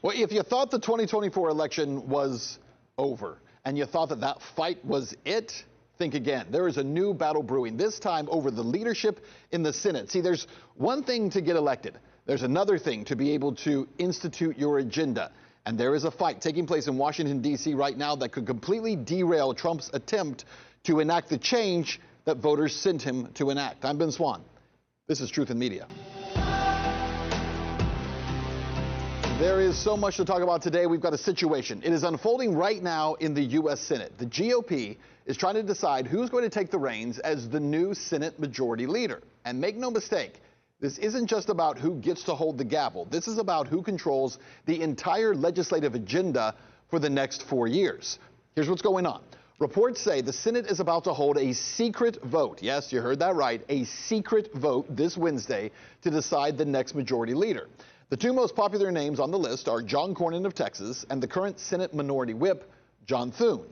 Well, if you thought the 2024 election was over and you thought that that fight was it, think again. There is a new battle brewing, this time over the leadership in the Senate. See, there's one thing to get elected. There's another thing to be able to institute your agenda. And there is a fight taking place in Washington, D.C. right now that could completely derail Trump's attempt to enact the change that voters sent him to enact. I'm Ben Swann. This is Truth in Media. There is so much to talk about today. We've got a situation. It is unfolding right now in the U.S. Senate. The GOP is trying to decide who's going to take the reins as the new Senate Majority Leader. And make no mistake, this isn't just about who gets to hold the gavel. This is about who controls the entire legislative agenda for the next 4 years. Here's what's going on. Reports say the Senate is about to hold a secret vote. Yes, you heard that right. A secret vote this Wednesday to decide the next Majority Leader. The two most popular names on the list are John Cornyn of Texas and the current Senate Minority Whip, John Thune.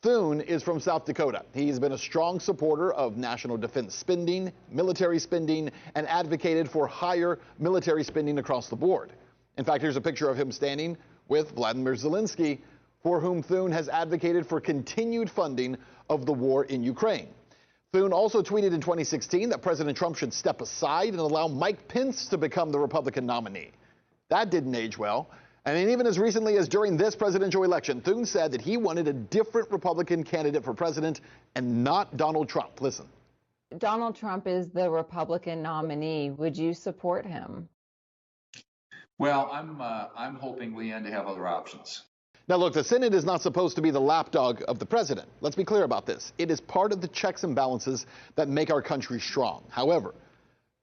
Thune is from South Dakota. He's been a strong supporter of national defense spending, military spending, and advocated for higher military spending across the board. In fact, here's a picture of him standing with Vladimir Zelensky, for whom Thune has advocated for continued funding of the war in Ukraine. Thune also tweeted in 2016 that President Trump should step aside and allow Mike Pence to become the Republican nominee. That didn't age well. And even as recently as during this presidential election, Thune said that he wanted a different Republican candidate for president and not Donald Trump. Listen. Donald Trump is the Republican nominee. Would you support him? Well, I'm hoping, Leanne, to have other options. Now, look, the Senate is not supposed to be the lapdog of the president. Let's be clear about this. It is part of the checks and balances that make our country strong. However,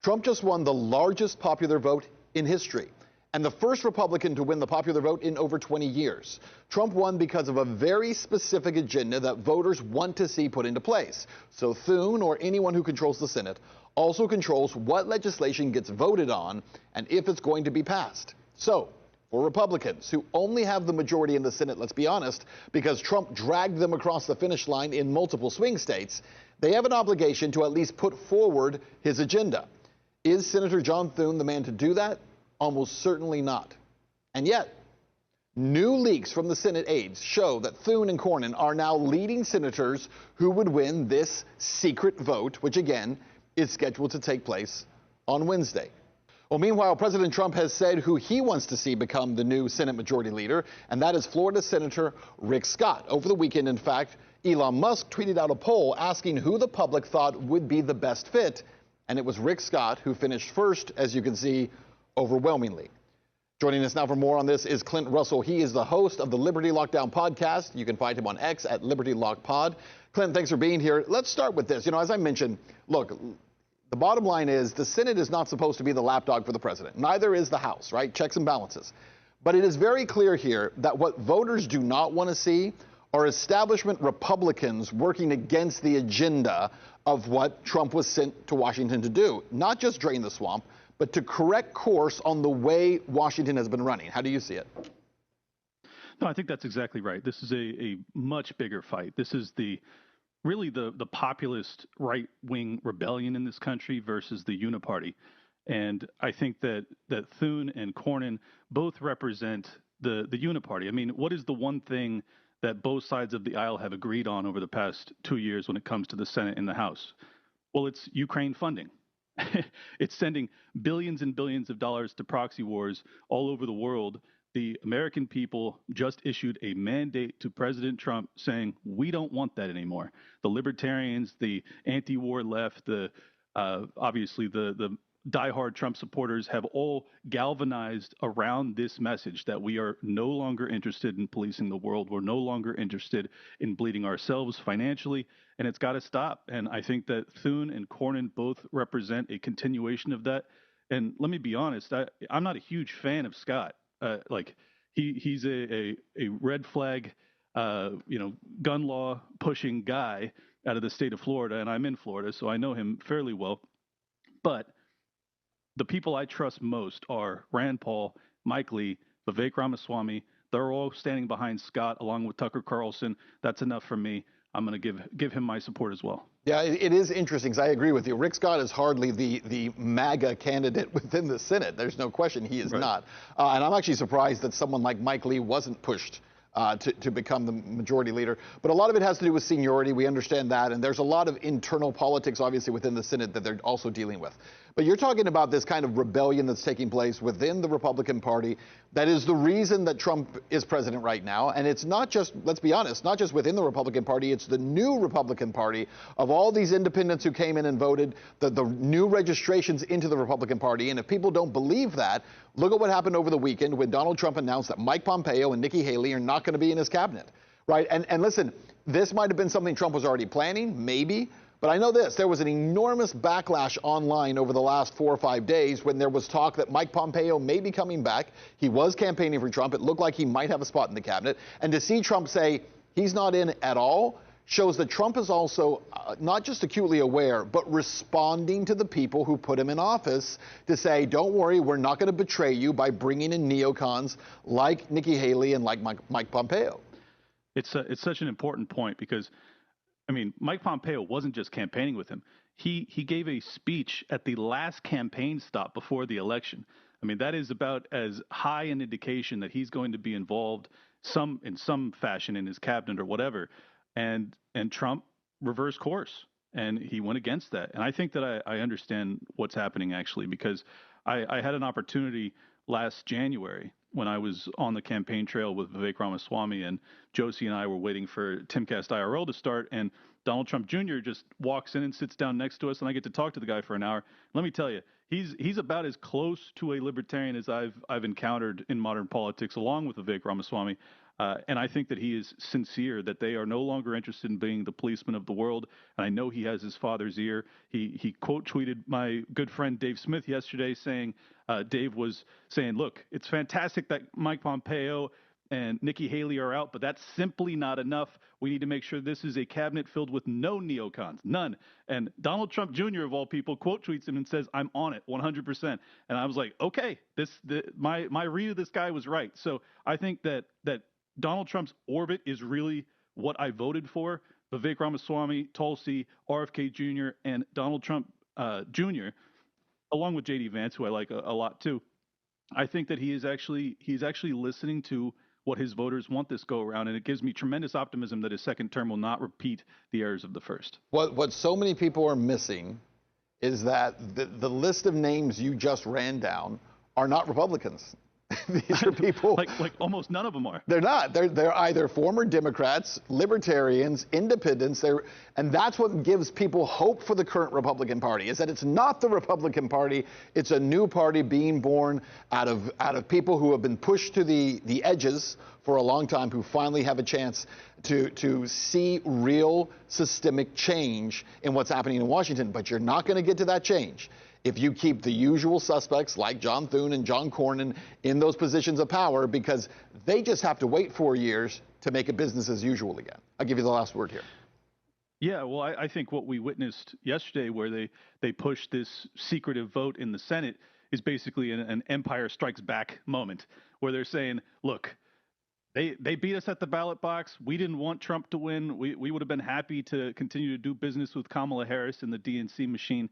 Trump just won the largest popular vote in history and the first Republican to win the popular vote in over 20 years. Trump won because of a very specific agenda that voters want to see put into place. So Thune, or anyone who controls the Senate, also controls what legislation gets voted on and if it's going to be passed. So, for Republicans who only have the majority in the Senate, let's be honest, because Trump dragged them across the finish line in multiple swing states, they have an obligation to at least put forward his agenda. Is Senator John Thune the man to do that? Almost certainly not. And yet, new leaks from the Senate aides show that Thune and Cornyn are now leading senators who would win this secret vote, which again is scheduled to take place on Wednesday. Well, meanwhile, President Trump has said who he wants to see become the new Senate Majority Leader, and that is Florida Senator Rick Scott. Over the weekend, in fact, Elon Musk tweeted out a poll asking who the public thought would be the best fit, and it was Rick Scott who finished first, as you can see, overwhelmingly. Joining us now for more on this is Clint Russell. He is the host of the Liberty Lockdown podcast. You can find him on X at Liberty Lock Pod. Clint, thanks for being here. Let's start with this. As I mentioned, look, the bottom line is the Senate is not supposed to be the lapdog for the president. Neither is the House, right? Checks and balances. But it is very clear here that what voters do not want to see are establishment Republicans working against the agenda of what Trump was sent to Washington to do. Not just drain the swamp, but to correct course on the way Washington has been running. How do you see it? No, I think that's exactly right. This is a much bigger fight. This is really the populist right-wing rebellion in this country versus the uniparty. And I think that Thune and Cornyn both represent the uniparty. I mean, what is the one thing that both sides of the aisle have agreed on over the past 2 years when it comes to the Senate and the House? Well, it's Ukraine funding. It's sending billions and billions of dollars to proxy wars all over the world. The American people just issued a mandate to President Trump saying, we don't want that anymore. The libertarians, the anti-war left, obviously the diehard Trump supporters have all galvanized around this message that we are no longer interested in policing the world. We're no longer interested in bleeding ourselves financially, and it's got to stop. And I think that Thune and Cornyn both represent a continuation of that. And let me be honest, I'm not a huge fan of Scott. He's a red flag, gun law pushing guy out of the state of Florida, and I'm in Florida, so I know him fairly well. But the people I trust most are Rand Paul, Mike Lee, Vivek Ramaswamy. They're all standing behind Scott along with Tucker Carlson. That's enough for me. I'm going to give him my support as well. Yeah, it is interesting, because I agree with you. Rick Scott is hardly the MAGA candidate within the Senate. There's no question he is not. And I'm actually surprised that someone like Mike Lee wasn't pushed to become the majority leader. But a lot of it has to do with seniority. We understand that. And there's a lot of internal politics, obviously, within the Senate that they're also dealing with. But you're talking about this kind of rebellion that's taking place within the Republican Party. That is the reason that Trump is president right now. And it's not just, let's be honest, not just within the Republican Party. It's the new Republican Party of all these independents who came in and voted, the new registrations into the Republican Party. And if people don't believe that, look at what happened over the weekend when Donald Trump announced that Mike Pompeo and Nikki Haley are not going to be in his cabinet. Right. And listen, this might have been something Trump was already planning, maybe. But I know this, there was an enormous backlash online over the last 4 or 5 days when there was talk that Mike Pompeo may be coming back. He was campaigning for Trump. It looked like he might have a spot in the cabinet. And to see Trump say he's not in at all shows that Trump is also not just acutely aware, but responding to the people who put him in office to say, don't worry, we're not going to betray you by bringing in neocons like Nikki Haley and like Mike Pompeo. It's such an important point because, I mean, Mike Pompeo wasn't just campaigning with him. He gave a speech at the last campaign stop before the election. I mean, that is about as high an indication that he's going to be involved in some fashion in his cabinet or whatever. And Trump reversed course, and he went against that. And I think that I understand what's happening, actually, because I had an opportunity last January when I was on the campaign trail with Vivek Ramaswamy, and Josie and I were waiting for Timcast IRL to start, and Donald Trump Jr. just walks in and sits down next to us, and I get to talk to the guy for an hour. Let me tell you, he's about as close to a libertarian as I've encountered in modern politics, along with Vivek Ramaswamy. And I think that he is sincere, that they are no longer interested in being the policeman of the world. And I know he has his father's ear. He quote tweeted my good friend Dave Smith yesterday saying, Dave was saying, look, it's fantastic that Mike Pompeo and Nikki Haley are out, but that's simply not enough. We need to make sure this is a cabinet filled with no neocons, none. And Donald Trump Jr., of all people, quote tweets him and says, I'm on it 100%. And I was like, okay, my read of this guy was right. So I think that Donald Trump's orbit is really what I voted for. Vivek Ramaswamy, Tulsi, RFK Jr., and Donald Trump Jr., along with J.D. Vance, who I like a lot too. I think that he's actually listening to what his voters want this go around, and it gives me tremendous optimism that his second term will not repeat the errors of the first. What so many people are missing is that the list of names you just ran down are not Republicans. These are people like almost none of them are. They're not. They're either former Democrats, libertarians, independents. And that's what gives people hope for the current Republican Party, is that it's not the Republican Party. It's a new party being born out of people who have been pushed to the edges for a long time, who finally have a chance to see real systemic change in what's happening in Washington. But you're not going to get to that change if you keep the usual suspects like John Thune and John Cornyn in those positions of power, because they just have to wait 4 years to make it business as usual again. I'll give you the last word here. Yeah, well, I think what we witnessed yesterday, where they pushed this secretive vote in the Senate, is basically an Empire Strikes Back moment, where they're saying, look, they beat us at the ballot box. We didn't want Trump to win. We would have been happy to continue to do business with Kamala Harris and the DNC machine.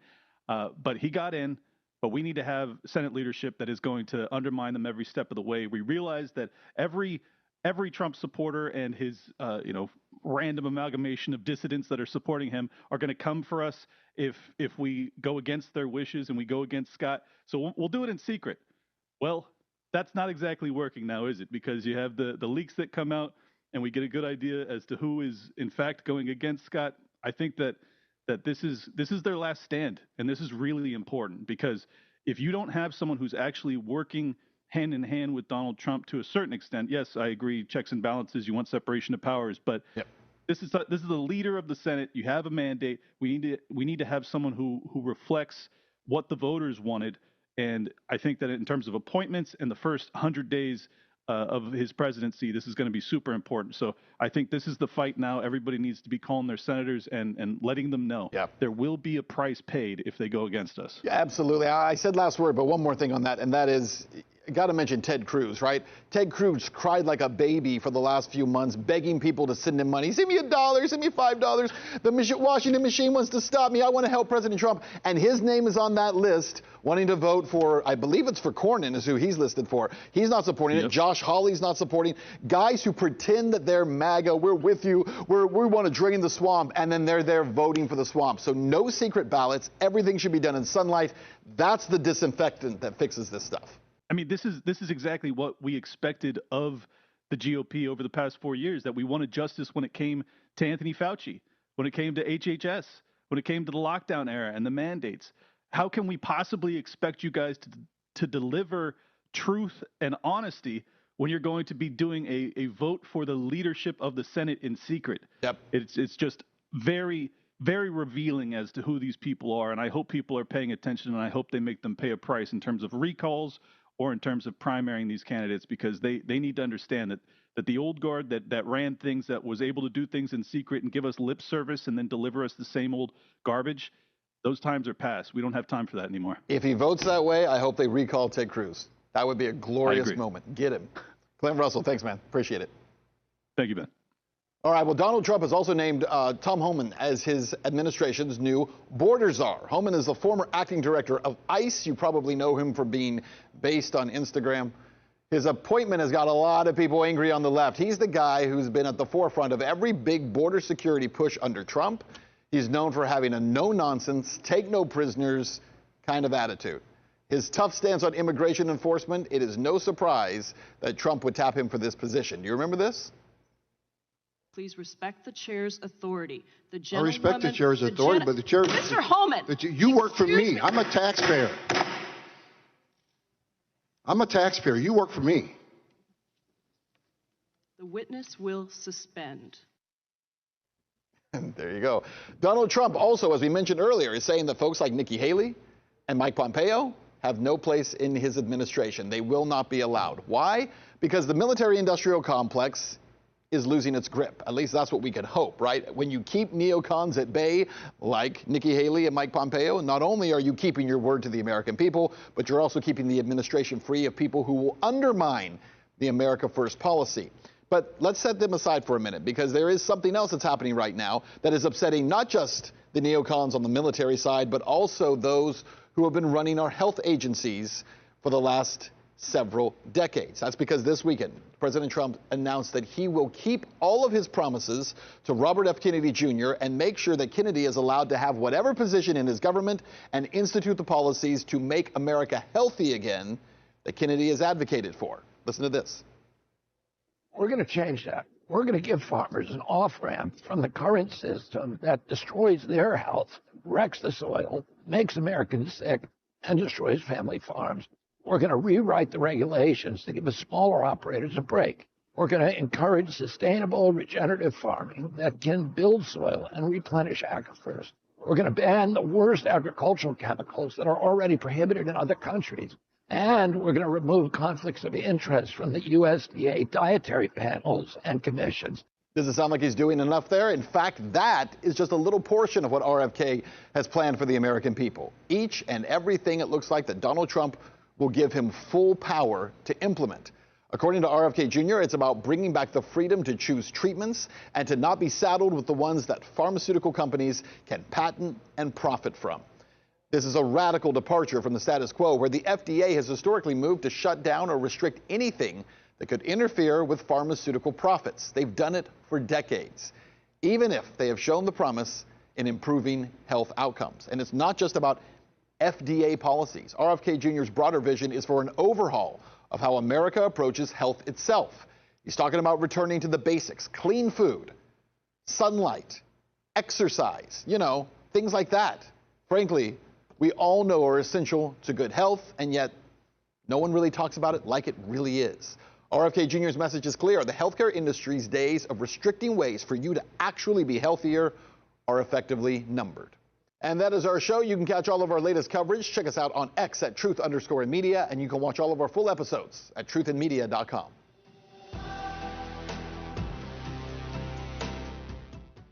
But he got in, but we need to have Senate leadership that is going to undermine them every step of the way. We realize that every Trump supporter and his random amalgamation of dissidents that are supporting him are going to come for us if we go against their wishes and we go against Scott. So we'll do it in secret. Well, that's not exactly working now, is it? Because you have the leaks that come out and we get a good idea as to who is in fact going against Scott. I think that this is their last stand, and this is really important, because if you don't have someone who's actually working hand in hand with Donald Trump to a certain extent, yes, I agree, checks and balances, you want separation of powers, but yep. This is the leader of the Senate. You have a mandate. We need to have someone who reflects what the voters wanted, and I think that in terms of appointments in the first 100 days of his presidency, this is going to be super important. So I think this is the fight now. Everybody needs to be calling their senators and letting them know there will be a price paid if they go against us. Yeah, absolutely. I said last word, but one more thing on that, and that is, got to mention Ted Cruz, right? Ted Cruz cried like a baby for the last few months, begging people to send him money. Send me $1, send me $5. The Washington machine wants to stop me. I want to help President Trump. And his name is on that list, wanting to vote for, I believe it's for Cornyn is who he's listed for. He's not supporting it. Josh Hawley's not supporting. Guys who pretend that they're MAGA, we're with you, we want to drain the swamp, and then they're there voting for the swamp. So no secret ballots. Everything should be done in sunlight. That's the disinfectant that fixes this stuff. I mean, this is exactly what we expected of the GOP over the past 4 years, that we wanted justice when it came to Anthony Fauci, when it came to HHS, when it came to the lockdown era and the mandates. How can we possibly expect you guys to deliver truth and honesty when you're going to be doing a vote for the leadership of the Senate in secret? Yep. It's just very, very revealing as to who these people are, and I hope people are paying attention, and I hope they make them pay a price in terms of recalls or in terms of primarying these candidates, because they need to understand that the old guard that ran things, that was able to do things in secret and give us lip service and then deliver us the same old garbage, those times are past. We don't have time for that anymore. If he votes that way, I hope they recall Ted Cruz. That would be a glorious moment. Get him. Clint Russell, thanks, man. Appreciate it. Thank you, Ben. All right, well, Donald Trump has also named Tom Homan as his administration's new border czar. Homan is the former acting director of ICE. You probably know him for being based on Instagram. His appointment has got a lot of people angry on the left. He's the guy who's been at the forefront of every big border security push under Trump. He's known for having a no-nonsense, take-no-prisoners kind of attitude. His tough stance on immigration enforcement, it is no surprise that Trump would tap him for this position. Do you remember this? Please respect the chair's authority. I respect the chair's authority, but the chair... Mr. Homan! You work for me. I'm a taxpayer. I'm a taxpayer. You work for me. The witness will suspend. There you go. Donald Trump also, as we mentioned earlier, is saying that folks like Nikki Haley and Mike Pompeo have no place in his administration. They will not be allowed. Why? Because the military-industrial complex is losing its grip. At least that's what we can hope, right? When you keep neocons at bay, like Nikki Haley and Mike Pompeo, not only are you keeping your word to the American people, but you're also keeping the administration free of people who will undermine the America First policy. But let's set them aside for a minute, because there is something else that's happening right now that is upsetting not just the neocons on the military side, but also those who have been running our health agencies for the last several decades. That's because this weekend, President Trump announced that he will keep all of his promises to Robert F. Kennedy Jr. and make sure that Kennedy is allowed to have whatever position in his government and institute the policies to make America healthy again that Kennedy has advocated for. Listen to this. We're going to change that. We're going to give farmers an off-ramp from the current system that destroys their health, wrecks the soil, makes Americans sick, and destroys family farms. We're going to rewrite the regulations to give the smaller operators a break. We're going to encourage sustainable, regenerative farming that can build soil and replenish aquifers. We're going to ban the worst agricultural chemicals that are already prohibited in other countries. And we're going to remove conflicts of interest from the USDA dietary panels and commissions. Does it sound like he's doing enough there? In fact, that is just a little portion of what RFK has planned for the American people. Each and everything it looks like that Donald Trump will give him full power to implement. According to RFK Jr., it's about bringing back the freedom to choose treatments and to not be saddled with the ones that pharmaceutical companies can patent and profit from. This is a radical departure from the status quo, where the FDA has historically moved to shut down or restrict anything that could interfere with pharmaceutical profits. They've done it for decades, even if they have shown the promise in improving health outcomes. And it's not just about FDA policies. RFK Jr.'s broader vision is for an overhaul of how America approaches health itself. He's talking about returning to the basics: clean food, sunlight, exercise, things like that. Frankly, we all know are essential to good health, and yet no one really talks about it like it really is. RFK Jr.'s message is clear. The healthcare industry's days of restricting ways for you to actually be healthier are effectively numbered. And that is our show. You can catch all of our latest coverage. Check us out on X at @truth_media, and you can watch all of our full episodes at truthandmedia.com.